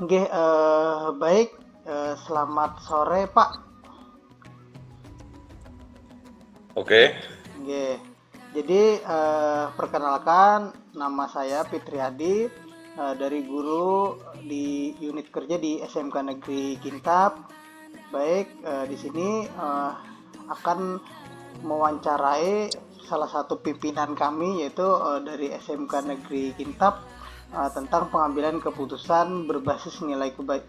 Nggih, baik, selamat sore, Pak. Oke, Nggih. Jadi, perkenalkan nama saya Fitri Hadi, dari guru di unit kerja di SMK Negeri Kintab. Baik, di sini, akan mewawancarai salah satu pimpinan kami yaitu, dari SMK Negeri Kintab, tentang pengambilan keputusan berbasis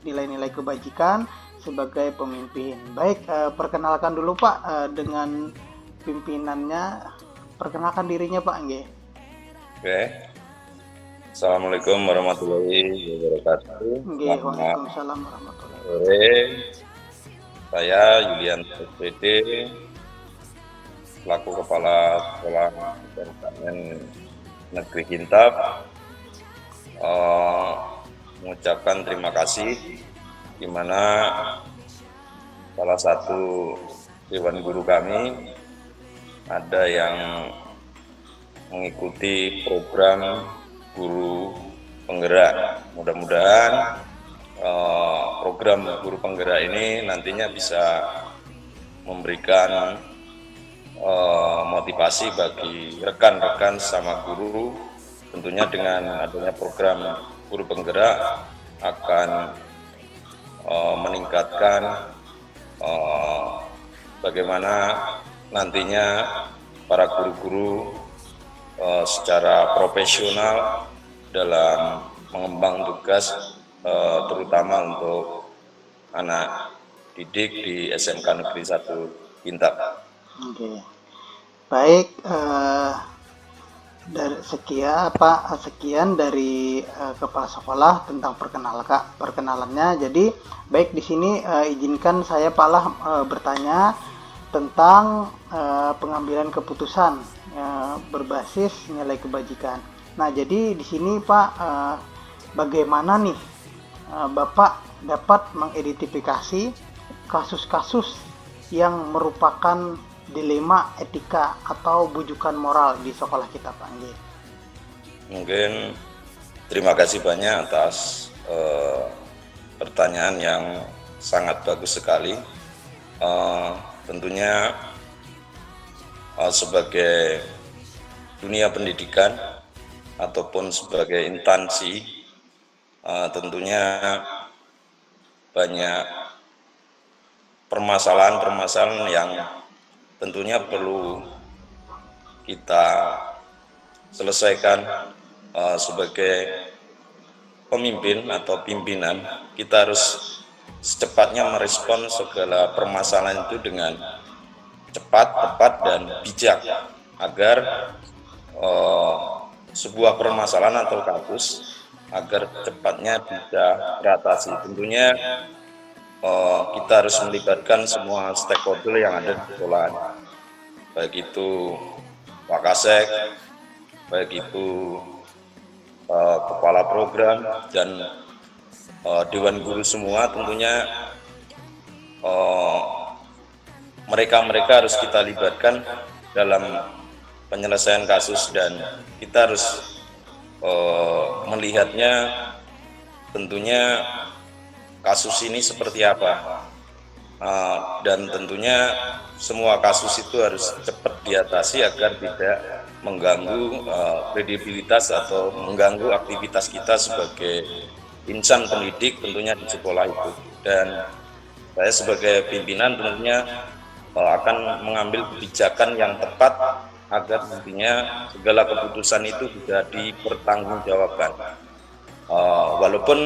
nilai-nilai kebajikan sebagai pemimpin. Baik, perkenalkan dulu Pak, dengan pimpinannya. Perkenalkan dirinya Pak, nggih. oke. Assalamualaikum warahmatullahi wabarakatuh. Nggih, Selamat Waalaikumsalam warahmatullahi sore. wabarakatuh. Saya Yulian SPD, selaku Kepala Sekolah SMKN Negeri Kintab, eh, mengucapkan terima kasih, di mana salah satu dewan guru kami ada yang mengikuti program guru penggerak. Mudah-mudahan program guru penggerak ini nantinya bisa memberikan motivasi bagi rekan-rekan sama guru. Tentunya dengan adanya program guru penggerak akan meningkatkan bagaimana nantinya para guru-guru secara profesional dalam mengembang tugas, terutama untuk anak didik di SMK Negeri 1 Kintab. Oke. Baik, sekian dari kepala sekolah tentang perkenalannya. Jadi baik, di sini izinkan saya Pak Lah bertanya tentang pengambilan keputusan berbasis nilai kebajikan. Nah, jadi di sini Pak, bagaimana nih Bapak dapat mengidentifikasi kasus-kasus yang merupakan dilema etika atau bujukan moral di sekolah kita, Pak? Mungkin terima kasih banyak atas pertanyaan yang sangat bagus sekali. Tentunya sebagai dunia pendidikan ataupun sebagai instansi, tentunya banyak permasalahan-permasalahan yang tentunya perlu kita selesaikan sebagai pemimpin atau pimpinan. Kita harus secepatnya merespon segala permasalahan itu dengan cepat, tepat, dan bijak agar sebuah permasalahan atau kasus agar cepatnya bisa teratasi. Tentunya kita harus melibatkan semua stakeholder yang ada di sekolah, baik itu Pak Kasek, baik itu kepala program dan dewan guru semua. Tentunya mereka harus kita libatkan dalam penyelesaian kasus, dan kita harus melihatnya tentunya kasus ini seperti apa, dan tentunya semua kasus itu harus cepat diatasi agar tidak mengganggu kredibilitas atau mengganggu aktivitas kita sebagai insan pendidik tentunya di sekolah itu. Dan saya sebagai pimpinan tentunya akan mengambil kebijakan yang tepat agar nantinya segala keputusan itu bisa dipertanggungjawabkan. Walaupun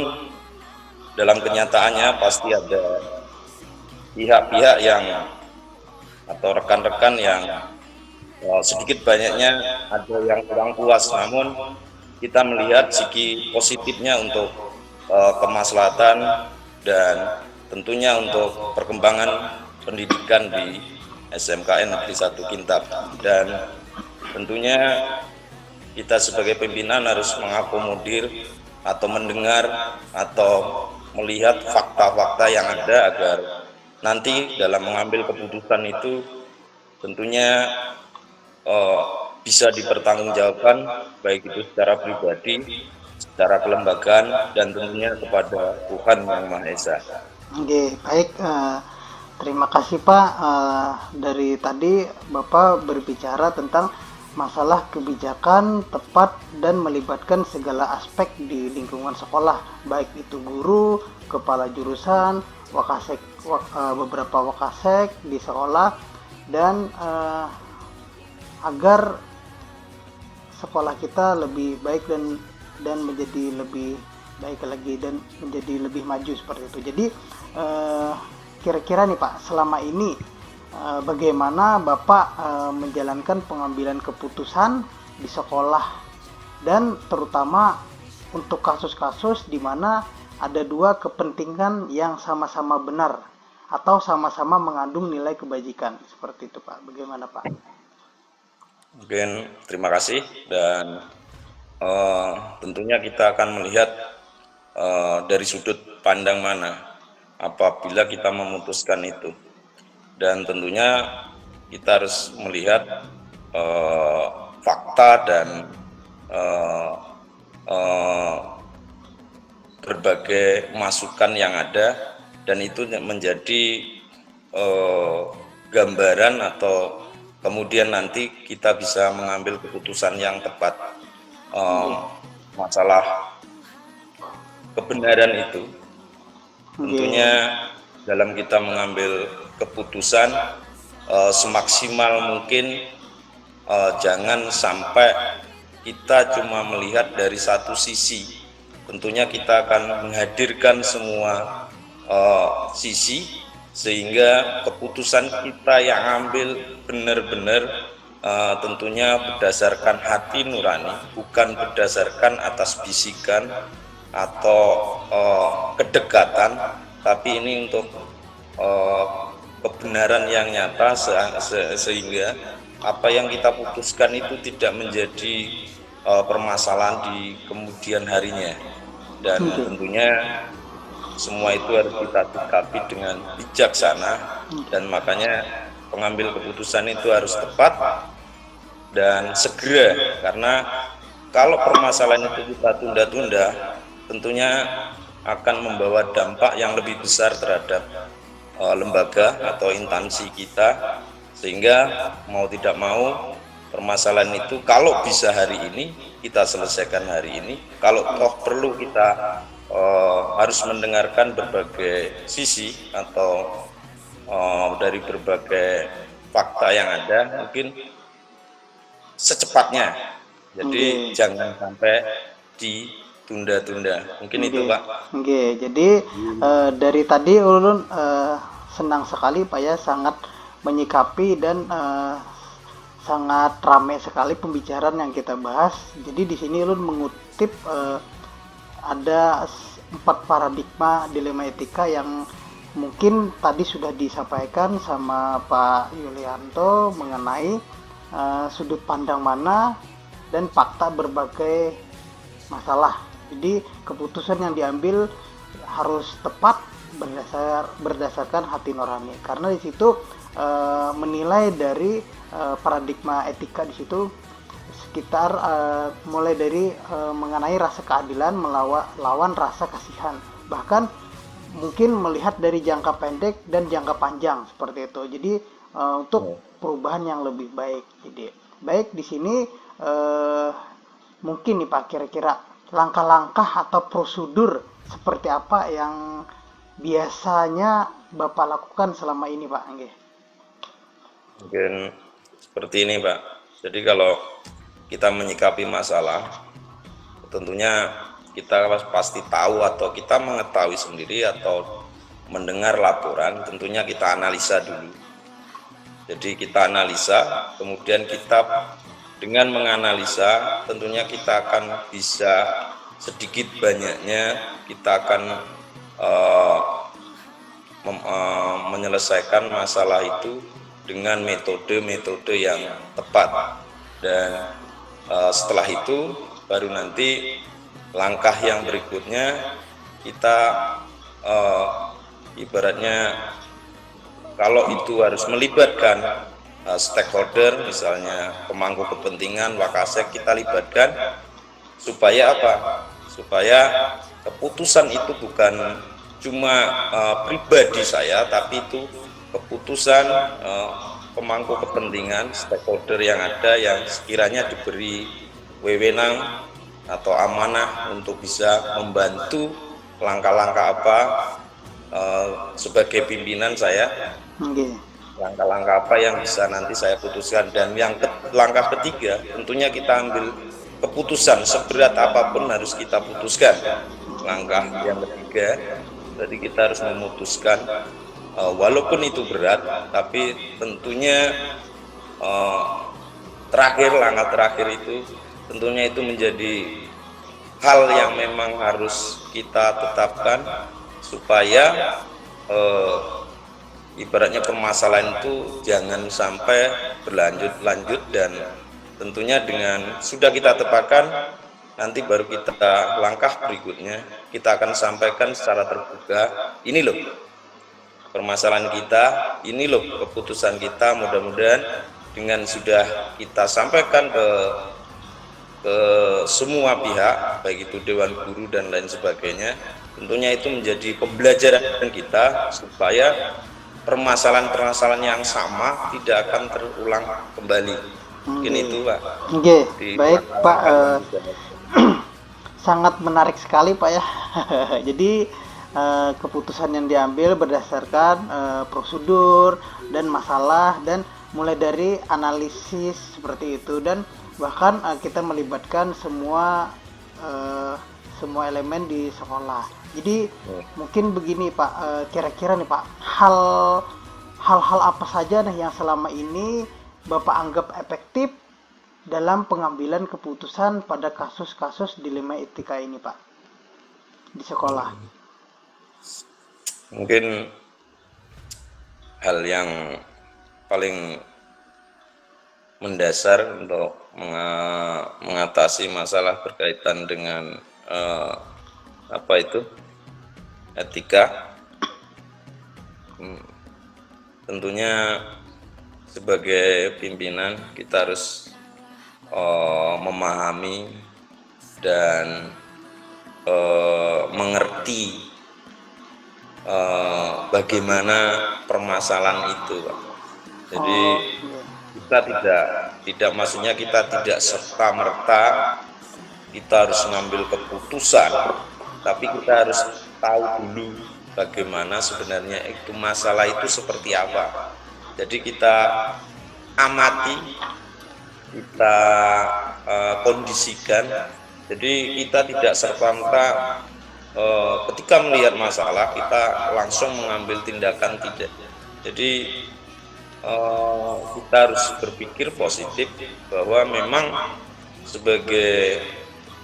dalam kenyataannya pasti ada pihak-pihak yang atau rekan-rekan yang sedikit banyaknya ada yang kurang puas, namun kita melihat segi positifnya untuk kemaslahatan dan tentunya untuk perkembangan pendidikan di SMKN Negeri 1 Kintab. Dan tentunya kita sebagai pimpinan harus mengakomodir atau mendengar atau melihat fakta-fakta yang ada agar nanti dalam mengambil keputusan itu tentunya bisa dipertanggungjawabkan, baik itu secara pribadi secara kelembagaan, dan tentunya kepada Tuhan Yang Maha Esa. Oke, baik. Terima kasih Pak. Dari tadi Bapak berbicara tentang masalah kebijakan tepat dan melibatkan segala aspek di lingkungan sekolah, baik itu guru, kepala jurusan, wakasek, beberapa wakasek di sekolah, dan agar sekolah kita lebih baik dan menjadi lebih baik lagi dan menjadi lebih maju seperti itu. Jadi kira-kira nih Pak, selama ini bagaimana Bapak menjalankan pengambilan keputusan di sekolah, dan terutama untuk kasus-kasus di mana ada dua kepentingan yang sama-sama benar atau sama-sama mengandung nilai kebajikan seperti itu Pak. Bagaimana Pak? Mungkin terima kasih, dan tentunya kita akan melihat dari sudut pandang mana apabila kita memutuskan itu, dan tentunya kita harus melihat fakta dan berbagai masukan yang ada, dan itu menjadi gambaran atau kemudian nanti kita bisa mengambil keputusan yang tepat. Masalah kebenaran itu tentunya dalam kita mengambil keputusan semaksimal mungkin jangan sampai kita cuma melihat dari satu sisi. Tentunya kita akan menghadirkan semua sisi, sehingga keputusan kita yang ambil benar-benar tentunya berdasarkan hati nurani, bukan berdasarkan atas bisikan atau kedekatan, tapi ini untuk kebenaran yang nyata, sehingga apa yang kita putuskan itu tidak menjadi permasalahan di kemudian harinya. Dan tentunya semua itu harus kita sikapi dengan bijaksana, dan makanya pengambil keputusan itu harus tepat dan segera, karena kalau permasalahan itu kita tunda-tunda tentunya akan membawa dampak yang lebih besar terhadap lembaga atau instansi kita, sehingga mau tidak mau permasalahan itu kalau bisa hari ini kita selesaikan hari ini, kalau toh perlu kita harus mendengarkan berbagai sisi atau dari berbagai fakta yang ada, mungkin secepatnya. Jadi jangan sampai ditunda-tunda. Mungkin itu Pak. Jadi dari tadi Ulun senang sekali Pak ya, sangat menyikapi dan sangat ramai sekali pembicaraan yang kita bahas. Jadi di sini Ulun mengutip ada 4 paradigma dilema etika yang mungkin tadi sudah disampaikan sama Pak Yulianto mengenai sudut pandang mana dan fakta berbagai masalah. Jadi keputusan yang diambil harus tepat berdasarkan hati nurani, karena di situ menilai dari paradigma etika di situ sekitar mulai dari mengenai rasa keadilan melawan rasa kasihan, bahkan mungkin melihat dari jangka pendek dan jangka panjang seperti itu. Jadi untuk perubahan yang lebih baik. Jadi baik di sini mungkin nih Pak, kira-kira langkah-langkah atau prosedur seperti apa yang biasanya Bapak lakukan selama ini Pak? Mungkin seperti ini Pak. Jadi kalau kita menyikapi masalah, tentunya kita pasti tahu atau kita mengetahui sendiri atau mendengar laporan, tentunya kita analisa dulu. Jadi kita analisa, kemudian kita dengan menganalisa tentunya kita akan bisa sedikit banyaknya kita akan menyelesaikan masalah itu dengan metode-metode yang tepat. Dan setelah itu baru nanti langkah yang berikutnya kita ibaratnya kalau itu harus melibatkan stakeholder, misalnya pemangku kepentingan, wakasek, kita libatkan supaya apa? supaya keputusan itu bukan cuma pribadi saya, tapi itu keputusan pemangku kepentingan stakeholder yang ada yang sekiranya diberi wewenang atau amanah untuk bisa membantu langkah-langkah apa sebagai pimpinan saya, langkah-langkah apa yang bisa nanti saya putuskan. Dan yang langkah ketiga, tentunya kita ambil keputusan seberat apapun harus kita putuskan. Langkah yang ketiga, jadi kita harus memutuskan walaupun itu berat, tapi tentunya langkah terakhir itu tentunya itu menjadi hal yang memang harus kita tetapkan supaya ibaratnya permasalahan itu jangan sampai berlanjut-lanjut. Dan tentunya dengan sudah kita tetapkan, nanti baru kita langkah berikutnya kita akan sampaikan secara terbuka, ini loh permasalahan kita, ini loh keputusan kita. Mudah-mudahan dengan sudah kita sampaikan ke semua pihak, baik itu Dewan Guru dan lain sebagainya, tentunya itu menjadi pembelajaran kita supaya permasalahan-permasalahan yang sama tidak akan terulang kembali. Mungkin itu, Pak. Oke, baik Pak. Sangat menarik sekali Pak ya. Jadi keputusan yang diambil berdasarkan prosedur dan masalah, dan mulai dari analisis seperti itu, dan bahkan kita melibatkan semua elemen di sekolah. Jadi mungkin begini Pak, kira-kira nih Pak, hal-hal apa saja nih yang selama ini Bapak anggap efektif dalam pengambilan keputusan pada kasus-kasus dilema etika ini Pak di sekolah? Mungkin hal yang paling mendasar untuk mengatasi masalah berkaitan dengan etika, tentunya sebagai pimpinan kita harus memahami dan mengerti bagaimana permasalahan itu, Pak. Jadi kita tidak maksudnya kita tidak serta-merta kita harus mengambil keputusan, tapi kita harus tahu dulu bagaimana sebenarnya itu masalah itu seperti apa. Jadi kita amati, kita kondisikan. Jadi kita tidak serta-merta ketika melihat masalah kita langsung mengambil tindakan, tidak. Jadi kita harus berpikir positif bahwa memang sebagai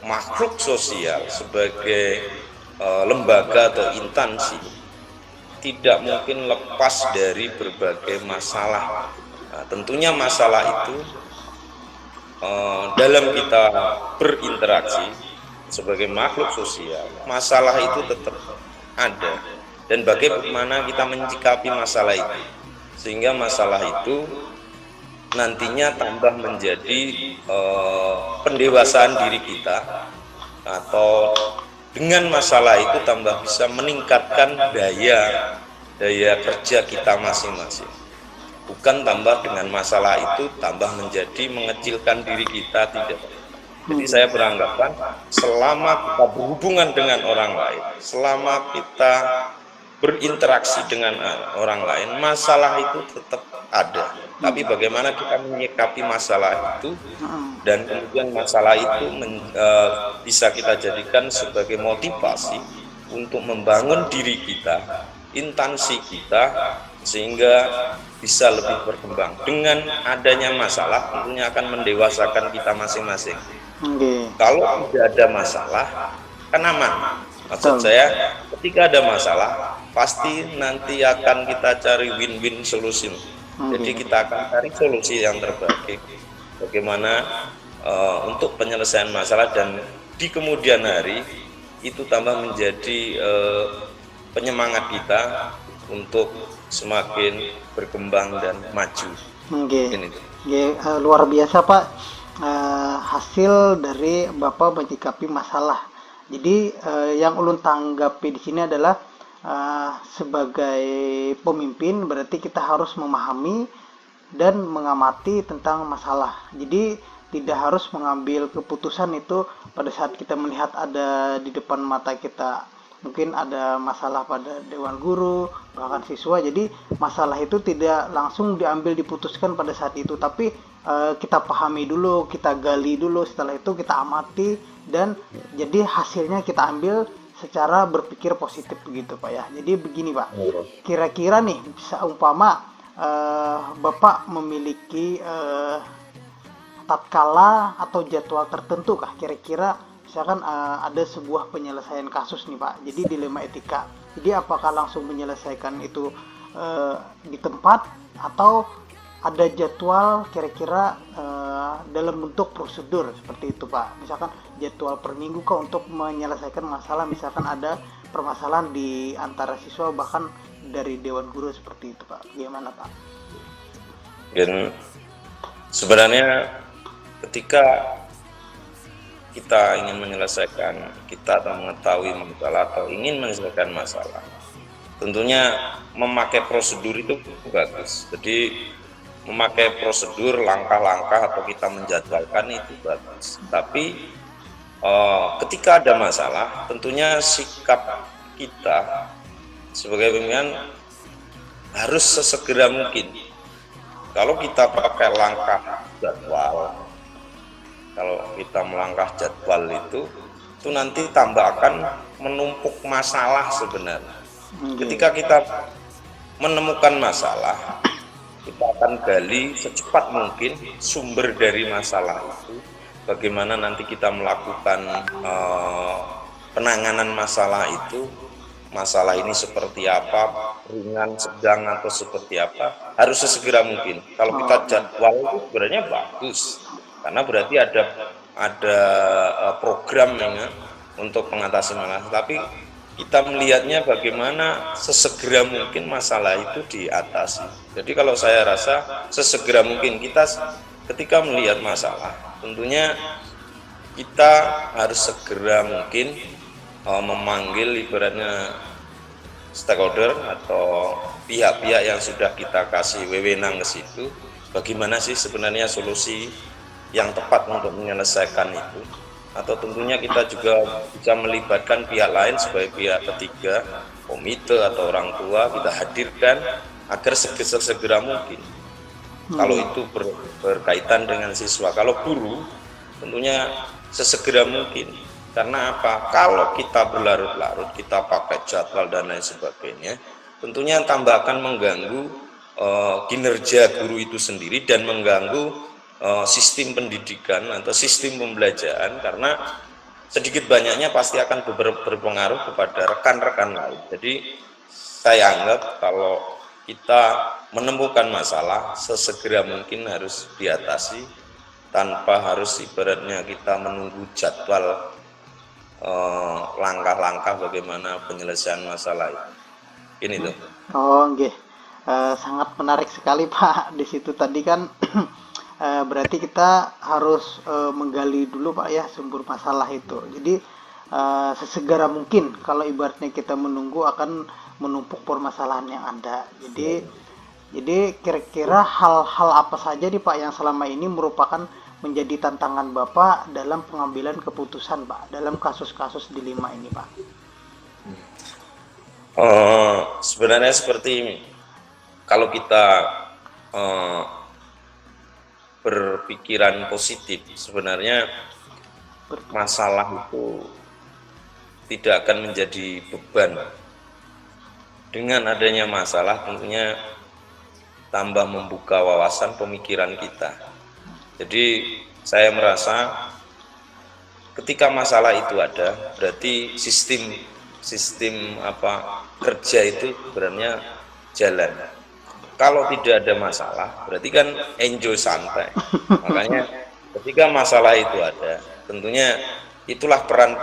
makhluk sosial, sebagai lembaga atau instansi, tidak mungkin lepas dari berbagai masalah. Nah, tentunya masalah itu dalam kita berinteraksi sebagai makhluk sosial, masalah itu tetap ada, dan bagaimana kita menyikapi masalah itu sehingga masalah itu nantinya tambah menjadi pendewasaan diri kita, atau dengan masalah itu tambah bisa meningkatkan daya kerja kita masing-masing. Bukan tambah dengan masalah itu tambah menjadi mengecilkan diri kita, tidak. Jadi saya beranggapan selama kita berhubungan dengan orang lain, selama kita berinteraksi dengan orang lain, masalah itu tetap ada. Tapi bagaimana kita menyikapi masalah itu, dan kemudian masalah itu bisa kita jadikan sebagai motivasi untuk membangun diri kita, instansi kita, sehingga bisa lebih berkembang. Dengan adanya masalah tentunya akan mendewasakan kita masing-masing. Kalau tidak ada masalah kan aman. Maksud saya, ketika ada masalah pasti nanti akan kita cari win-win solution. Jadi kita akan cari solusi yang terbaik bagaimana untuk penyelesaian masalah, dan di kemudian hari itu tambah menjadi penyemangat kita untuk semakin berkembang dan maju. Luar biasa Pak, hasil dari Bapak menyikapi masalah Jadi yang ulun tanggapi di sini adalah sebagai pemimpin berarti kita harus memahami dan mengamati tentang masalah. Jadi tidak harus mengambil keputusan itu pada saat kita melihat ada di depan mata kita, mungkin ada masalah pada dewan guru bahkan siswa. Jadi masalah itu tidak langsung diambil diputuskan pada saat itu, tapi kita pahami dulu, kita gali dulu, setelah itu kita amati, dan jadi hasilnya kita ambil secara berpikir positif begitu Pak ya. Jadi begini Pak, kira-kira nih seumpama Bapak memiliki tatkala atau jadwal tertentu kah, kira-kira misalkan ada sebuah penyelesaian kasus nih Pak, jadi dilema etika, jadi apakah langsung menyelesaikan itu di tempat atau ada jadwal kira-kira dalam bentuk prosedur seperti itu Pak, misalkan jadwal per minggu kah untuk menyelesaikan masalah, misalkan ada permasalahan di antara siswa bahkan dari dewan guru seperti itu Pak, gimana Pak? Dan sebenarnya ketika kita ingin menyelesaikan, kita atau mengetahui masalah atau ingin menyelesaikan masalah, tentunya memakai prosedur itu bagus. Jadi memakai prosedur, langkah-langkah atau kita menjadwalkan itu bagus. Tapi ketika ada masalah, tentunya sikap kita sebagai pimpinan harus sesegera mungkin. Kalau kita pakai langkah jadwal, kalau kita melangkah jadwal itu nanti tambah akan menumpuk masalah sebenarnya. Ketika kita menemukan masalah, kita akan gali secepat mungkin sumber dari masalah itu, bagaimana nanti kita melakukan penanganan masalah itu, masalah ini seperti apa, ringan, sedang, atau seperti apa, harus sesegera mungkin. Kalau kita jadwal itu sebenarnya bagus, karena berarti ada program ya, untuk mengatasi masalah. Tapi kita melihatnya bagaimana sesegera mungkin masalah itu diatasi. Jadi kalau saya rasa sesegera mungkin kita ketika melihat masalah, tentunya kita harus segera mungkin memanggil ibaratnya stakeholder atau pihak-pihak yang sudah kita kasih wewenang ke situ, bagaimana sih sebenarnya solusi yang tepat untuk menyelesaikan itu, atau tentunya kita juga bisa melibatkan pihak lain sebagai pihak ketiga, komite atau orang tua, kita hadirkan agar segera mungkin. Kalau itu berkaitan dengan siswa, kalau guru tentunya sesegera mungkin. Karena apa? Kalau kita berlarut-larut, kita pakai jadwal dan lain sebagainya, tentunya tambah akan mengganggu kinerja guru itu sendiri dan mengganggu sistem pendidikan atau sistem pembelajaran, karena sedikit banyaknya pasti akan berpengaruh kepada rekan-rekan lain. Jadi saya anggap kalau kita menemukan masalah, sesegera mungkin harus diatasi tanpa harus ibaratnya kita menunggu jadwal langkah-langkah bagaimana penyelesaian masalah itu. Ini tuh. Oh, nggih. Sangat menarik sekali Pak. Di situ tadi kan berarti kita harus menggali dulu Pak ya sumber masalah itu. Jadi sesegera mungkin, kalau ibaratnya kita menunggu akan menumpuk permasalahan yang ada. Jadi kira-kira hal-hal apa saja nih Pak yang selama ini merupakan menjadi tantangan Bapak dalam pengambilan keputusan Pak dalam kasus-kasus dilema ini Pak? Sebenarnya seperti ini, kalau kita berpikiran positif, sebenarnya masalah itu tidak akan menjadi beban. Dengan adanya masalah tentunya tambah membuka wawasan pemikiran kita. Jadi saya merasa ketika masalah itu ada, berarti sistem kerja itu sebenarnya jalan. Kalau tidak ada masalah, berarti kan enjoy santai. Makanya ketika masalah itu ada, tentunya itulah peran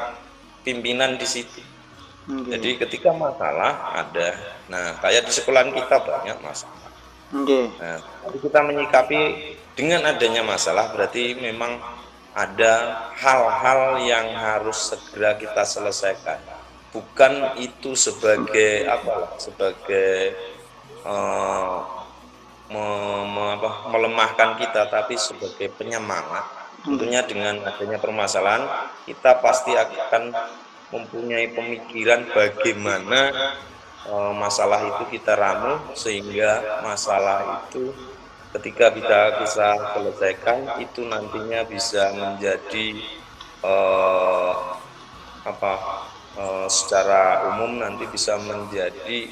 pimpinan di situ. Jadi ketika masalah ada, nah kayak di sekolahan kita banyak masalah. Nah, kita menyikapi dengan adanya masalah, berarti memang ada hal-hal yang harus segera kita selesaikan. Bukan itu sebagai sebagai melemahkan kita, tapi sebagai penyemangat. Tentunya dengan adanya permasalahan, kita pasti akan mempunyai pemikiran bagaimana masalah itu kita ramu, sehingga masalah itu ketika kita bisa selesaikan itu nantinya bisa menjadi secara umum nanti bisa menjadi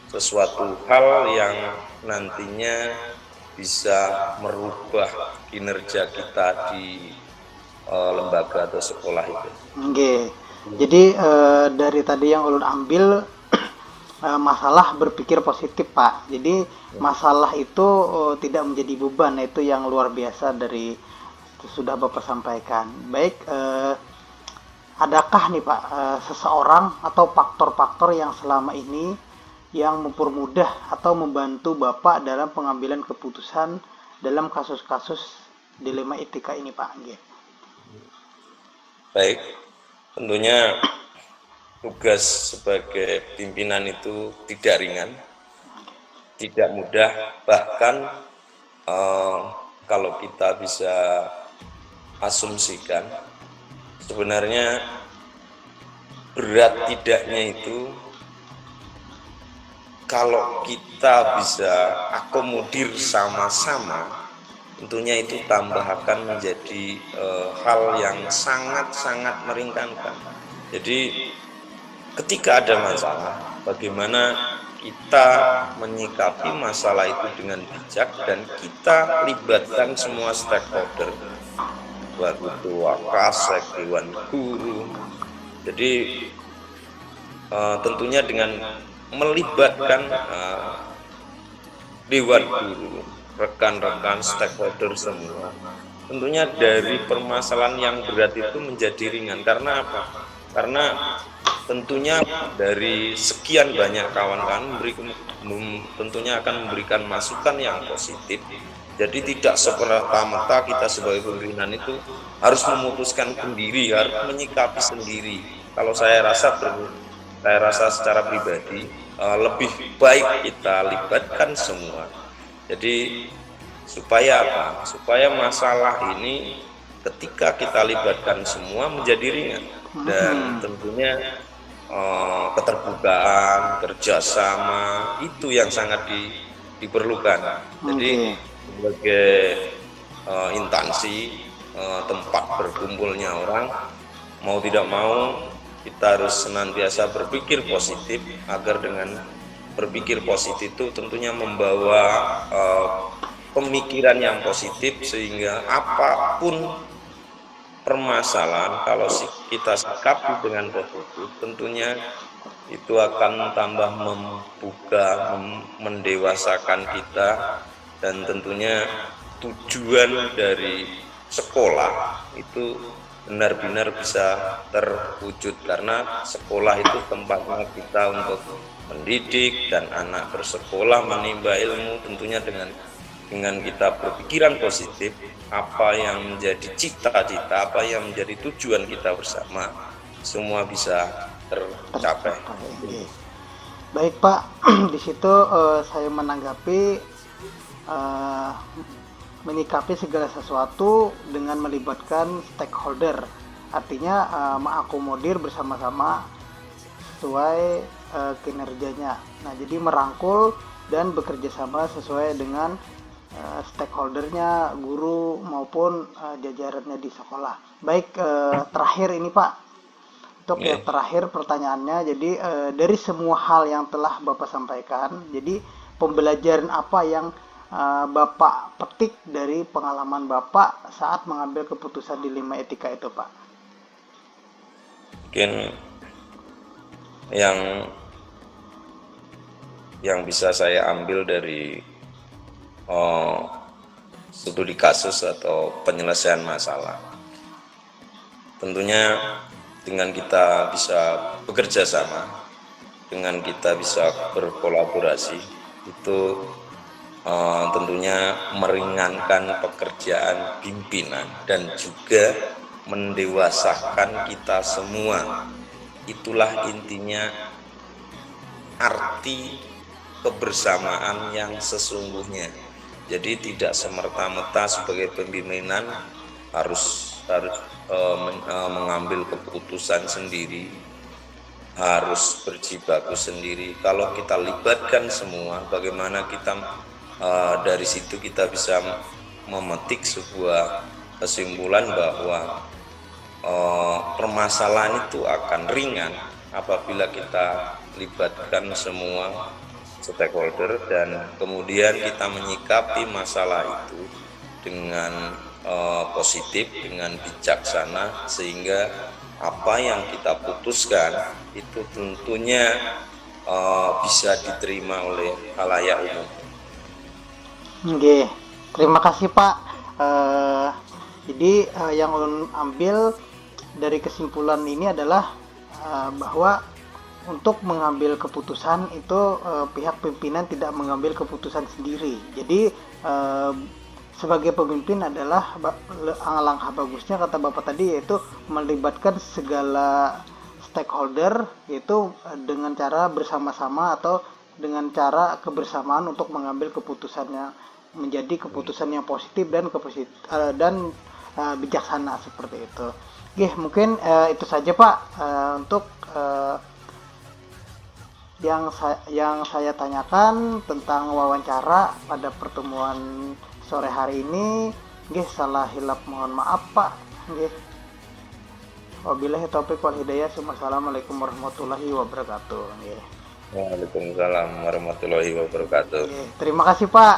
sesuatu hal yang nantinya bisa merubah kinerja kita di lembaga atau sekolah itu. Oke. Jadi dari tadi yang ulun ambil masalah berpikir positif, Pak. Jadi masalah itu tidak menjadi beban, itu yang luar biasa dari sudah Bapak sampaikan. Baik, adakah nih Pak seseorang atau faktor-faktor yang selama ini yang mempermudah atau membantu Bapak dalam pengambilan keputusan dalam kasus-kasus dilema etika ini, Pak? Baik, tentunya tugas sebagai pimpinan itu tidak ringan, tidak mudah, bahkan kalau kita bisa asumsikan, sebenarnya berat tidaknya itu kalau kita bisa akomodir sama-sama, tentunya itu tambah akan menjadi hal yang sangat-sangat meringankan. Jadi ketika ada masalah, bagaimana kita menyikapi masalah itu dengan bijak dan kita libatkan semua stakeholder, baik itu wakasek, dewan guru. Jadi tentunya dengan melibatkan dewan guru, rekan-rekan stakeholder semua, tentunya dari permasalahan yang berat itu menjadi ringan. Karena apa? Karena tentunya dari sekian banyak kawan-kawan tentunya akan memberikan masukan yang positif. Jadi tidak semerta-merta kita sebagai pimpinan itu harus memutuskan sendiri, harus menyikapi sendiri. Kalau saya rasa secara pribadi lebih baik kita libatkan semua. Jadi supaya apa? Supaya masalah ini ketika kita libatkan semua menjadi ringan, dan tentunya keterbukaan, kerjasama itu yang sangat diperlukan. Jadi sebagai instansi tempat berkumpulnya orang, mau tidak mau kita harus senantiasa berpikir positif, agar dengan berpikir positif itu tentunya membawa pemikiran yang positif, sehingga apapun permasalahan kalau kita sikapi dengan positif, tentunya itu akan tambah membuka, mendewasakan kita, dan tentunya tujuan dari sekolah itu benar-benar bisa terwujud, karena sekolah itu tempatnya kita untuk mendidik dan anak bersekolah menimba ilmu. Tentunya dengan kita berpikiran positif, apa yang menjadi cita-cita, apa yang menjadi tujuan kita bersama, semua bisa tercapai. Baik Pak, di situ saya menanggapi menyikapi segala sesuatu dengan melibatkan stakeholder, artinya mengakomodir bersama-sama sesuai kinerjanya. Nah, jadi merangkul dan bekerja sama sesuai dengan stakeholdernya, guru maupun jajarannya di sekolah. Baik, terakhir ini Pak, untuk yang terakhir pertanyaannya, jadi dari semua hal yang telah Bapak sampaikan, jadi pembelajaran apa yang Bapak petik dari pengalaman Bapak saat mengambil keputusan dilema etika itu, Pak? Mungkin yang bisa saya ambil dari studi kasus atau penyelesaian masalah, tentunya dengan kita bisa bekerja sama, dengan kita bisa berkolaborasi, itu tentunya meringankan pekerjaan pimpinan dan juga mendewasakan kita semua. Itulah intinya arti kebersamaan yang sesungguhnya. Jadi tidak semerta-merta sebagai pimpinan harus mengambil keputusan sendiri, harus berjibaku sendiri. Kalau kita libatkan semua, bagaimana kita dari situ kita bisa memetik sebuah kesimpulan bahwa permasalahan itu akan ringan apabila kita libatkan semua stakeholder dan kemudian kita menyikapi masalah itu dengan positif, dengan bijaksana, sehingga apa yang kita putuskan itu tentunya bisa diterima oleh khalayak umum. Oke, terima kasih Pak. Jadi yang ulun ambil dari kesimpulan ini adalah bahwa untuk mengambil keputusan itu pihak pimpinan tidak mengambil keputusan sendiri. Jadi sebagai pemimpin adalah langkah bagusnya kata Bapak tadi, yaitu melibatkan segala stakeholder, yaitu dengan cara bersama-sama atau dengan cara kebersamaan untuk mengambil keputusannya menjadi keputusan yang positif dan bijaksana seperti itu. Oke, mungkin itu saja Pak untuk yang saya tanyakan tentang wawancara pada pertemuan sore hari ini. Nggih, salah hilap mohon maaf Pak. Nggih. Wabillahi taufiq wal hidayah. Wassalamualaikum warahmatullahi wabarakatuh. Nggih. Waalaikumsalam warahmatullahi wabarakatuh. Nggih, terima kasih Pak.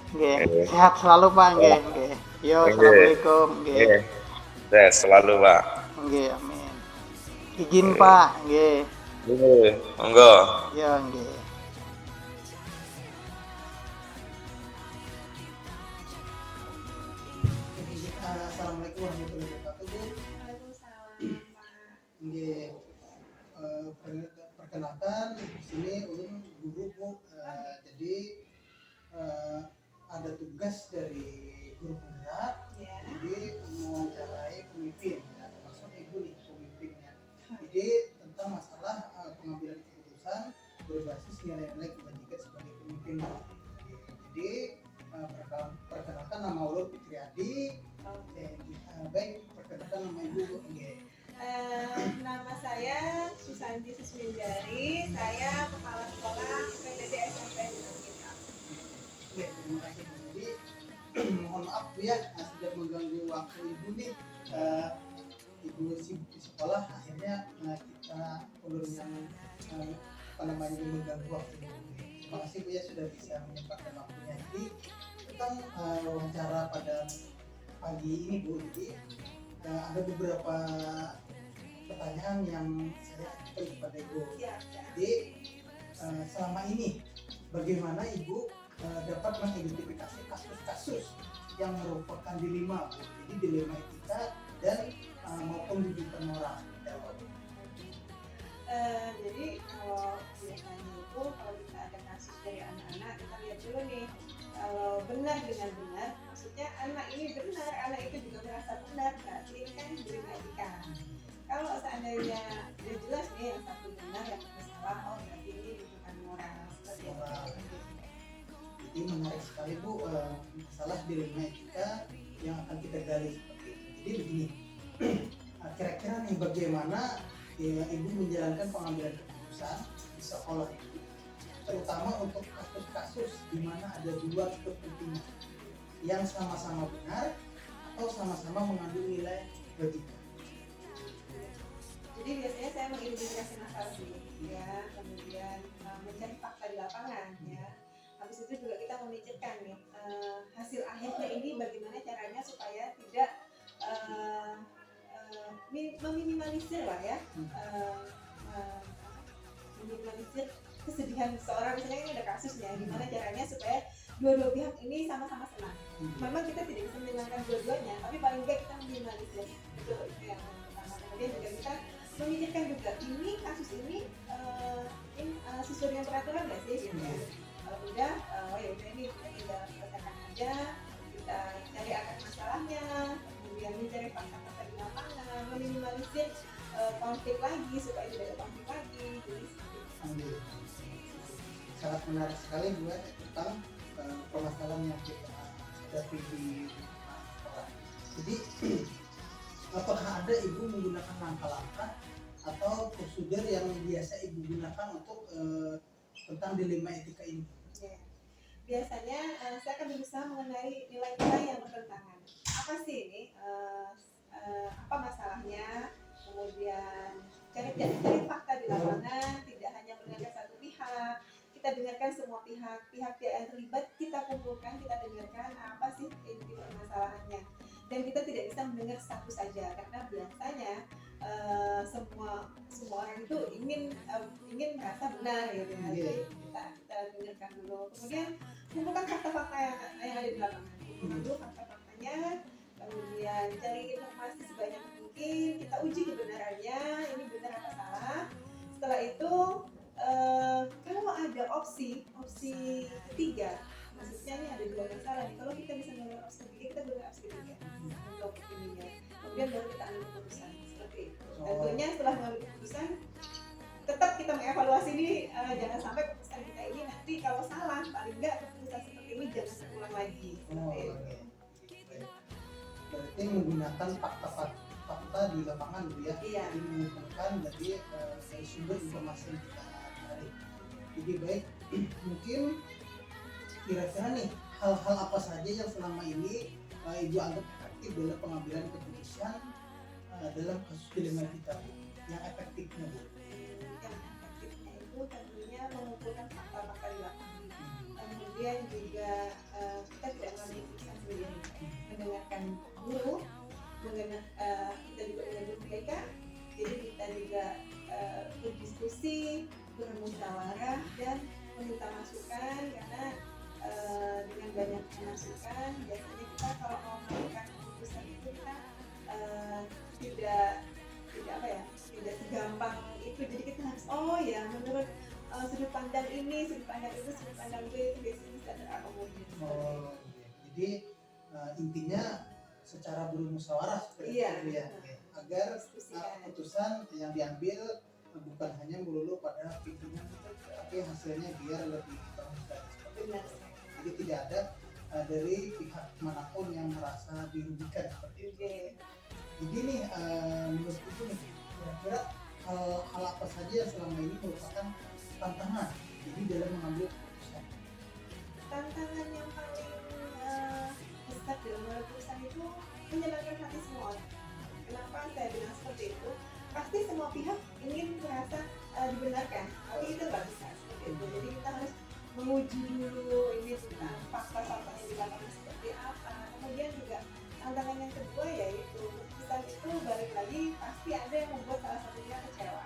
Nggih, sehat selalu Pak. Nggih, nggih. Yo, assalamualaikum. Nggih. Sehat selalu Pak. Nggih, amin. Izin Pak. Nggih. Nggih, monggo. Ya, nggih. Assalamualaikum warahmatullahi wabarakatuh. Nggih. Perkenalkan di sini ulun guru Bu. Jadi ada tugas dari guru penggerak. Jadi mewawancarai pemimpin, termasuk ibu nih pemimpinnya. Jadi tentang masalah pengambilan keputusan berbasis nilai-nilai kebajikan sebagai pemimpin. Jadi perkenalkan nama ulun Fitriadi. Baik, perkenalkan nama ibu. Nama saya Susanti Susmindari. Saya kepala sekolah PTD SMP Negeri Kita. Oke, terima kasih Bu. Jadi mohon maaf Bu ya, sudah mengganggu waktu ibu nih. Ibu sibuk di sekolah, akhirnya kita ulun yang mengganggu waktu ibu. Terima kasih Bu ya sudah bisa menyempatkan waktunya. Jadi tentang wawancara pada pagi ini Bu, jadi ada beberapa pertanyaan yang saya ajukan kepada Ibu. Jadi selama ini bagaimana Ibu dapat mengidentifikasi kasus-kasus yang merupakan dilema, Bu? Jadi dilema etika dan maupun rujukan moral. Jadi kalau biasanya itu kalau kita ada kasus dari anak-anak, kita lihat dulu nih, kalau benar dengan benar, maksudnya anak ini benar, anak itu juga merasa benar, berarti ini kan dilema etika. Kalau seandainya sudah jelas nih yang satu benar, yang satu salah, oh berarti ini rujukan moral seperti itu. Jadi menarik sekali Bu, masalah dilema etika yang akan kita gali seperti itu. Jadi begini, kira-kira nih bagaimana Ibu menjalankan pengambilan keputusan di sekolah itu, terutama untuk kasus-kasus di mana ada dua kepentingan yang sama-sama benar atau sama-sama mengandung nilai kebajikan. Jadi biasanya saya mengidentifikasi masalah dulu, ya, kemudian mencari fakta di lapangan, ya. Habis itu juga kita memikirkan nih hasil akhirnya ini bagaimana caranya supaya tidak meminimalisir lah ya, meminimalisir kesedihan seorang. Misalnya ini ada kasusnya, gimana caranya supaya dua-dua pihak ini sama-sama senang. Memang kita tidak bisa menyenangkan dua-duanya, tapi paling enggak kita meminimalisir. Itu yang pertama. Kemudian juga kita memikirkan juga ini kasus ini sesuai dengan peraturan nggak sih, gitu ya. Kalau udah, oh ya udah ini saja, kita cari akar masalahnya, kemudian mencari fakta-fakta di lapangan, meminimalisir konflik lagi supaya tidak ada konflik lagi. Jadi Ambil. Sangat menarik sekali buat tentang permasalahan yang kita hadapi di sekolah. Jadi apakah ada ibu menggunakan langkah-langkah atau prosedur yang biasa ibu gunakan untuk tentang dilema etika ini? ya. Biasanya saya akan berusaha mengenai nilai-nilai yang bertentangan. Apa sih ini? Apa masalahnya? Kemudian cari fakta di lapangan, tidak hanya mendengarkan satu pihak. Kita dengarkan semua pihak yang terlibat, kita kumpulkan, kita dengarkan apa sih inti permasalahannya. Dan kita tidak bisa mendengar satu saja, karena biasanya semua orang itu ingin merasa benar gitu ya. Jadi kita dengarkan dulu. Kemudian kumpulkan fakta-fakta yang ada di lapangan. Kumpulkan dulu fakta-faktanya, kemudian cari informasi sebanyak mungkin, kita uji kebenarannya, ini benar apa salah. Setelah itu kalau ada opsi ketiga, maksudnya ini ada dua masalah nih. Kalau kita bisa mengambil opsi ketiga, kita gunakan opsi ketiga untuk ininya. Kemudian baru kita ambil keputusan seperti itu. Tentunya setelah mengambil keputusan, tetap kita mengevaluasi ini, jangan sampai keputusan kita ini nanti kalau salah, paling enggak keputusan seperti ini jangan terulang lagi. Seperti itu. Berarti menggunakan fakta di lapangan gitu ya. Iya. Jadi mengumpulkan dari sumber informasi yang kita cari. Jadi baik, mungkin kira-kira nih hal-hal apa saja yang selama ini ibu anggap efektif dalam pengambilan keputusan dalam kasus dilema kita, yang efektifnya Bu? Yang efektifnya itu tentunya mengumpulkan fakta-fakta di lapangan. Kemudian juga kita tidak mengambil keputusan sendiri, mendengarkan guru, kita juga mendengar mereka, jadi kita juga berdiskusi, bermusyawarah dan meminta masukan, karena dengan banyak masukan biasanya kita kalau mau melakukan keputusan itu kita tidak segampang itu. Jadi kita harus menurut sudut pandang ini, sudut pandang itu, sudut pandang itu biasanya bisa terakomodir. Jadi intinya secara bermusyawarah seperti itu ya, agar keputusan yang diambil bukan hanya melulu pada pimpinan, tapi hasilnya biar lebih transparan. Jadi tidak ada dari pihak manapun yang merasa dirugikan seperti itu. Jadi nih menurut itu nih, kira-kira hal apa saja yang selama ini merupakan tantangan jadi dalam mengambil keputusan? Tantangan yang paling besar dalam mengambil keputusan itu menyenangkan hati semua orang. Kenapa saya bilang seperti itu? Pasti semua pihak ingin merasa dibenarkan, tapi itu nggak bisa seperti itu. Jadi kita harus menguji dulu ini tentang fakta-fakta yang di lapangan seperti apa. Kemudian juga tantangan yang kedua yaitu keputusan itu balik lagi pasti ada yang membuat salah satunya kecewa.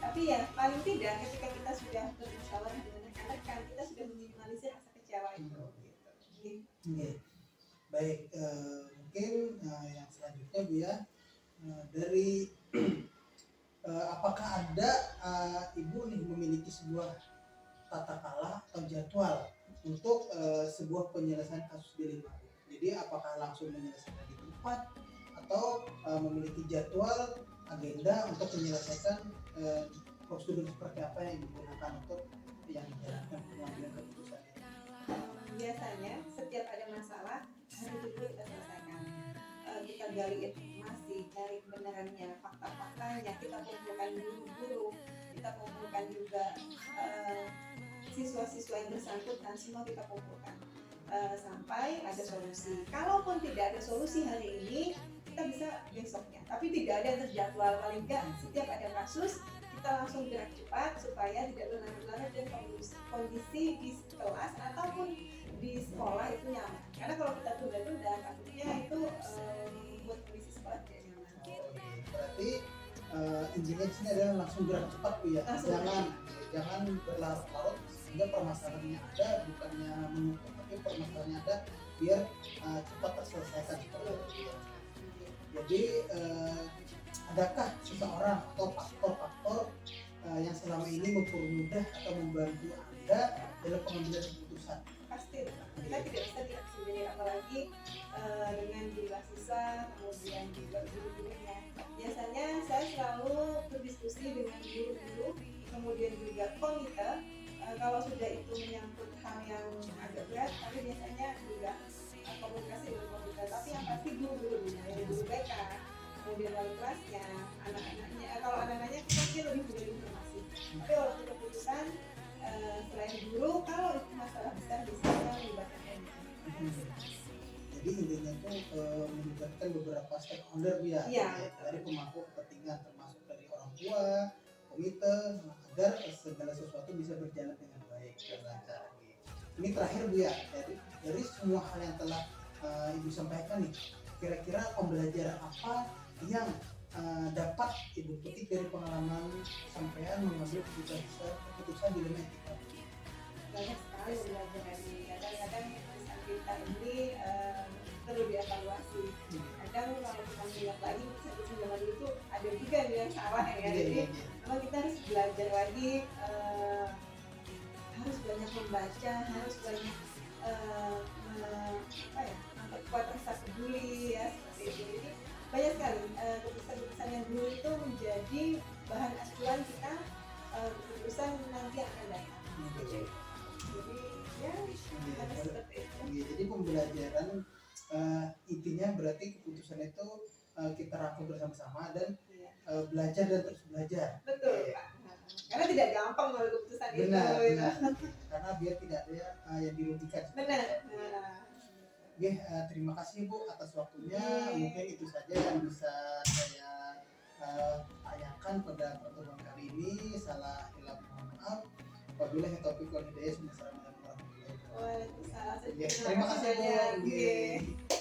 Tapi ya paling tidak ketika kita sudah bermusyawarah dengan rekan-rekan, kita sudah meminimalisir rasa kecewa itu. Baik, mungkin yang selanjutnya Bu ya, dari apakah ada ibu nih memiliki sebuah tata kelola atau jadwal untuk sebuah penyelesaian kasus dilema? Jadi apakah langsung menyelesaikan di tempat atau memiliki jadwal agenda untuk menyelesaikan prosedur seperti apa yang digunakan untuk yang dijalankan pengambilan keputusan? Biasanya setiap ada masalah hari itu kita selesaikan. Kita gali informasi, cari kebenarannya, fakta-faktanya, kita kumpulkan guru-guru, kita kumpulkan juga siswa-siswa yang bersangkutan, semua kita kumpulkan sampai ada solusi. Kalaupun tidak ada solusi hari ini, kita bisa besoknya. Tapi tidak ada yang terjadwal, paling enggak setiap ada kasus kita langsung gerak cepat supaya tidak berlarut-larut dan kondisi di kelas ataupun di sekolah itu nyaman. Karena kalau kita tunda-tunda, takutnya itu membuat kondisi sekolah tidak nyaman. Berarti intinya di sini adalah langsung gerak cepat Bu ya. Jangan berlarut-larut sehingga permasalahannya ada, bukannya menutup, tapi permasalahannya ada biar cepat terselesaikan seperti itu. Jadi adakah seseorang atau faktor-faktor yang selama ini mempermudah atau membantu Anda dalam pengambilan keputusan? pasti kita tidak bisa tidak sendiri, apalagi dengan jumlah siswa kemudian juga guru-gurunya. Biasanya saya selalu berdiskusi dengan guru-guru kemudian juga komite. Kalau sudah itu menyangkut hal yang agak berat, kami biasanya juga komunikasi dengan komite. Tapi yang pasti guru-gurunya, dari guru BK, kemudian wali kelasnya, anak-anaknya. Kalau anak-anaknya kita mungkin lebih punya informasi. Tapi kalau untuk keputusan selain guru, kalau itu masalah besar biasanya melibatkan komite. Jadi intinya tuh melibatkan beberapa stakeholder ya, dari pemangku kepentingan termasuk dari orang tua, komite, agar segala sesuatu bisa berjalan dengan baik dan lancar. Ini terakhir Bu ya, dari semua hal yang telah Ibu sampaikan nih, kira-kira pembelajaran apa yang dapat Ibu petik dari pengalaman sampean mengambil keputusan dilema etika? Banyak sekali pembelajarannya. Kadang-kadang keputusan kita ini perlu dievaluasi. Kadang kalau kita melihat lagi keputusan zaman dulu tuh ada juga yang salah ya. Jadi memang kita harus belajar lagi, harus banyak membaca, harus banyak memperkuat rasa peduli ya, seperti itu. Jadi banyak sekali keputusan-keputusan yang dulu itu menjadi bahan acuan kita keputusan nanti yang akan datang. Jadi ya harus seperti itu. Jadi pembelajaran intinya berarti keputusan itu kita rangkum bersama-sama dan belajar dan terus belajar. Betul Pak. Karena tidak gampang mengambil keputusan itu. Benar. Karena biar tidak ada yang dirugikan. Benar. Oke, terima kasih Bu atas waktunya. Mungkin itu saja yang bisa saya tanyakan pada pertemuan kali ini. Salah hilaf mohon maaf. Wabillahi taufiq wal hidayah. Wassalamualaikum warahmatullahi wabarakatuh. Waalaikumsalam. Terima kasih Bu.